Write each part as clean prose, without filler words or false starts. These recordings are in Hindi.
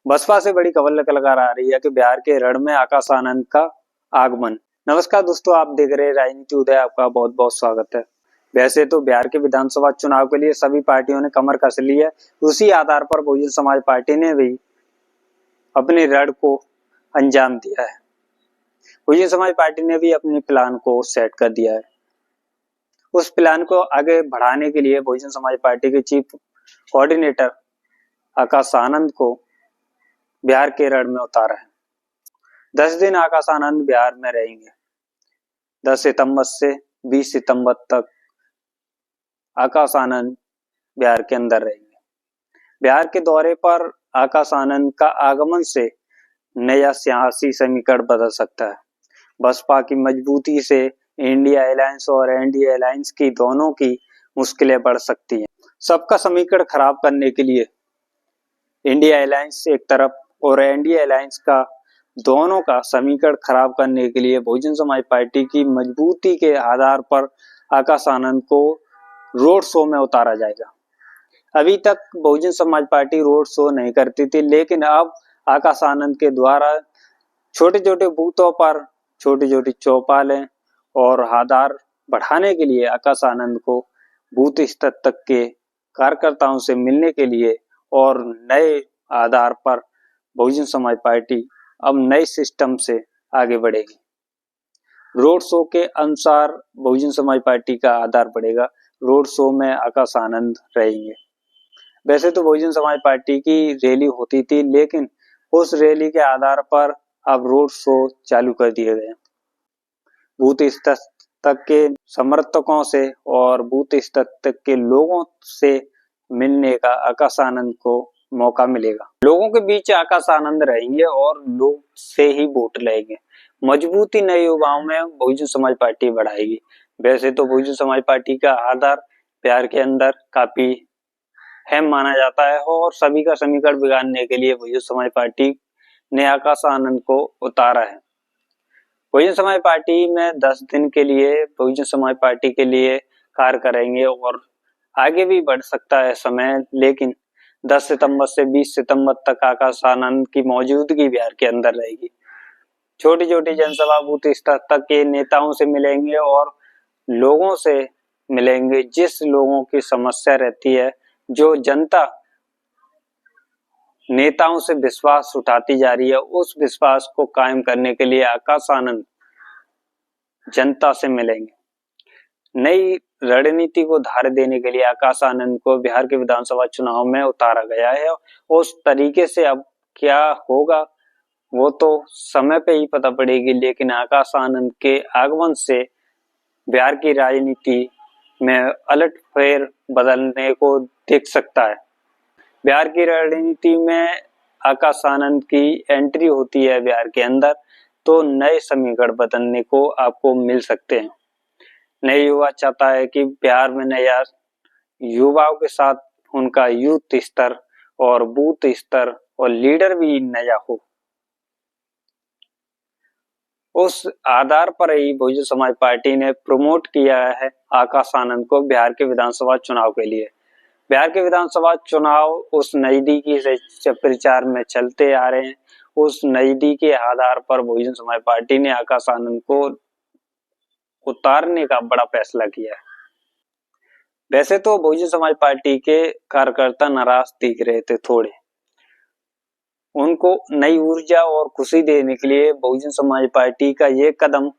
बसपा से बड़ी खबर निकल आ रही है कि बिहार के रण में आकाश आनंद का आगमन। नमस्कार दोस्तों, आप देख रहे हैं राजनीति उदय। आपका बहुत बहुत स्वागत है। वैसे तो बिहार के विधानसभा चुनाव के लिए सभी पार्टियों ने कमर कस ली है। उसी आधार पर बहुजन समाज पार्टी ने भी अपने रण को अंजाम दिया है। बहुजन समाज पार्टी ने भी अपने प्लान को सेट कर दिया है। उस प्लान को आगे बढ़ाने के लिए बहुजन समाज पार्टी के चीफ कोऑर्डिनेटर आकाश आनंद को बिहार के रण में उतारा है। 10 दिन आकाश आनंद बिहार में रहेंगे। 10 सितंबर से 20 सितंबर तक आकाश आनंद बिहार के अंदर रहेंगे। बिहार के दौरे पर आकाश आनंद का आगमन से नया सियासी समीकरण बदल सकता है। बसपा की मजबूती से इंडिया अलायंस और एनडीए अलायंस की दोनों की मुश्किलें बढ़ सकती हैं। सबका समीकरण खराब करने के लिए इंडिया अलायंस एक तरफ और एनडीए अलायंस का दोनों का समीकरण खराब करने के लिए बहुजन समाज पार्टी की मजबूती के आधार पर आकाश आनंद को रोड शो में उतारा जाएगा। अभी तक Bahujan Samaj party road show नहीं करती थी, लेकिन अब आकाश आनंद के द्वारा छोटे छोटे बूथों पर छोटी छोटी चौपालें और आधार बढ़ाने के लिए आकाश आनंद को बूथ स्तर तक के कार्यकर्ताओं से मिलने के लिए और नए आधार पर बहुजन समाज पार्टी अब नए सिस्टम से आगे बढ़ेगी। रोड शो के अनुसार बहुजन समाज पार्टी का आधार बढ़ेगा। रोड शो में आकाश आनंद रहेंगे। वैसे तो बहुजन समाज पार्टी की रैली होती थी, लेकिन उस रैली के आधार पर अब रोड शो चालू कर दिए गए। बूथ स्तर तक के समर्थकों से और बूथ स्तर तक के लोगों से मिलने का आकाश आनंद को मौका मिलेगा। लोगों के बीच आकाश आनंद रहेंगे और लोग से ही वोट लेंगे। मजबूती नए युवाओं में बहुजन समाज पार्टी बढ़ाएगी। वैसे तो बहुजन समाज पार्टी का आधार बिहार के अंदर काफी अहम माना जाता है और सभी का समीकरण बिगाड़ने के लिए बहुजन समाज पार्टी ने आकाश आनंद को उतारा है। बहुजन समाज पार्टी में 10 दिन के लिए बहुजन समाज पार्टी के लिए कार्य करेंगे और आगे भी बढ़ सकता है समय, लेकिन 10 सितंबर से 20 सितंबर तक आकाश आनंद की मौजूदगी बिहार के अंदर रहेगी। छोटी छोटी जनसभा बूथ स्तर तक के नेताओं से मिलेंगे और लोगों से मिलेंगे। जिस लोगों की समस्या रहती है, जो जनता नेताओं से विश्वास उठाती जा रही है, उस विश्वास को कायम करने के लिए आकाश आनंद जनता से मिलेंगे। नई रणनीति को धार देने के लिए आकाश आनंद को बिहार के विधानसभा चुनाव में उतारा गया है। उस तरीके से अब क्या होगा वो तो समय पे ही पता पड़ेगी, लेकिन आकाश आनंद के आगमन से बिहार की राजनीति में उलटफेर बदलने को देख सकता है। बिहार की राजनीति में आकाश आनंद की एंट्री होती है बिहार के अंदर, तो नए समीकरण बदलने को आपको मिल सकते हैं। नए युवा चाहता है कि बिहार में नया युवाओं के साथ उनका यूथ स्तर और बूथ स्तर और लीडर भी नया हो। उस आधार पर ही बहुजन समाज पार्टी ने प्रमोट किया है आकाश आनंद को बिहार के विधानसभा चुनाव के लिए। बिहार के विधानसभा चुनाव उस नजदीकी से प्रचार में चलते आ रहे हैं। उस नजदीकी आधार पर बहुजन समाज पार्टी ने आकाश आनंद को उतारने का बड़ा फैसला किया है। वैसे तो बहुजन समाज पार्टी के कार्यकर्ता नाराज दिख रहे थे थोड़े। उनको नई ऊर्जा और खुशी देने के लिए बहुजन समाज पार्टी का ये कदम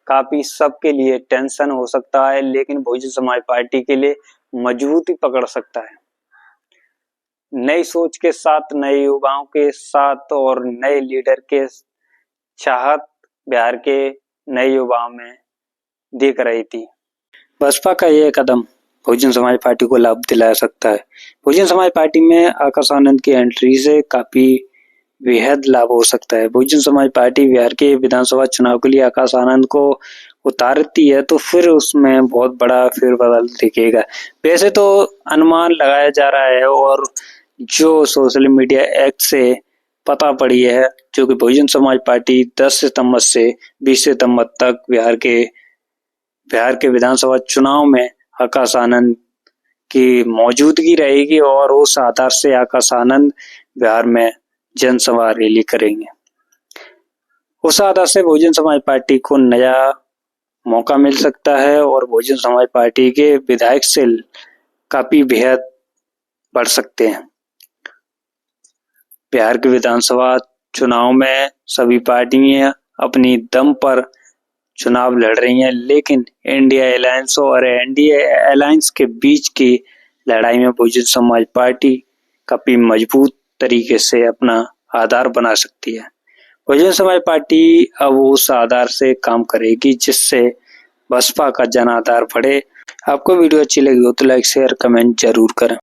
काफी सबके लिए टेंशन हो सकता है, लेकिन बहुजन समाज पार्टी के लिए मजबूती पकड़ सकता है। नई सोच के साथ, नए युवाओं के साथ और नए लीडर के चाहत बिहार के नए युवाओं में दिख रही थी। बसपा का यह कदम बहुजन समाज पार्टी को लाभ दिला सकता है। बहुजन समाज पार्टी में आकाश आनंद की एंट्री से काफी बेहद लाभ हो सकता है। बहुजन समाज पार्टी बिहार के विधानसभा चुनाव के लिए आकाश आनंद को उतारती है तो फिर उसमें बहुत बड़ा फेरबदल दिखेगा। वैसे तो अनुमान लगाया जा रहा है और जो सोशल मीडिया एक्ट से पता पड़ी है, जो कि बहुजन समाज पार्टी 10 सितंबर से 20 सितंबर तक बिहार के विधानसभा चुनाव में आकाश आनंद की मौजूदगी रहेगी और उस आधार से आकाश आनंद बिहार में जनसभा रैली करेंगे। उस आधार से बहुजन समाज पार्टी को नया मौका मिल सकता है और बहुजन समाज पार्टी के विधायक सेल काफी बेहद बढ़ सकते हैं। बिहार के विधानसभा चुनाव में सभी पार्टियां अपनी दम पर चुनाव लड़ रही हैं, लेकिन इंडिया अलायंस और एनडीए अलायंस के बीच की लड़ाई में बहुजन समाज पार्टी काफी मजबूत तरीके से अपना आधार बना सकती है। बहुजन समाज पार्टी अब उस आधार से काम करेगी जिससे बसपा का जन आधार बढ़े। आपको वीडियो अच्छी लगी हो तो लाइक शेयर कमेंट जरूर करें।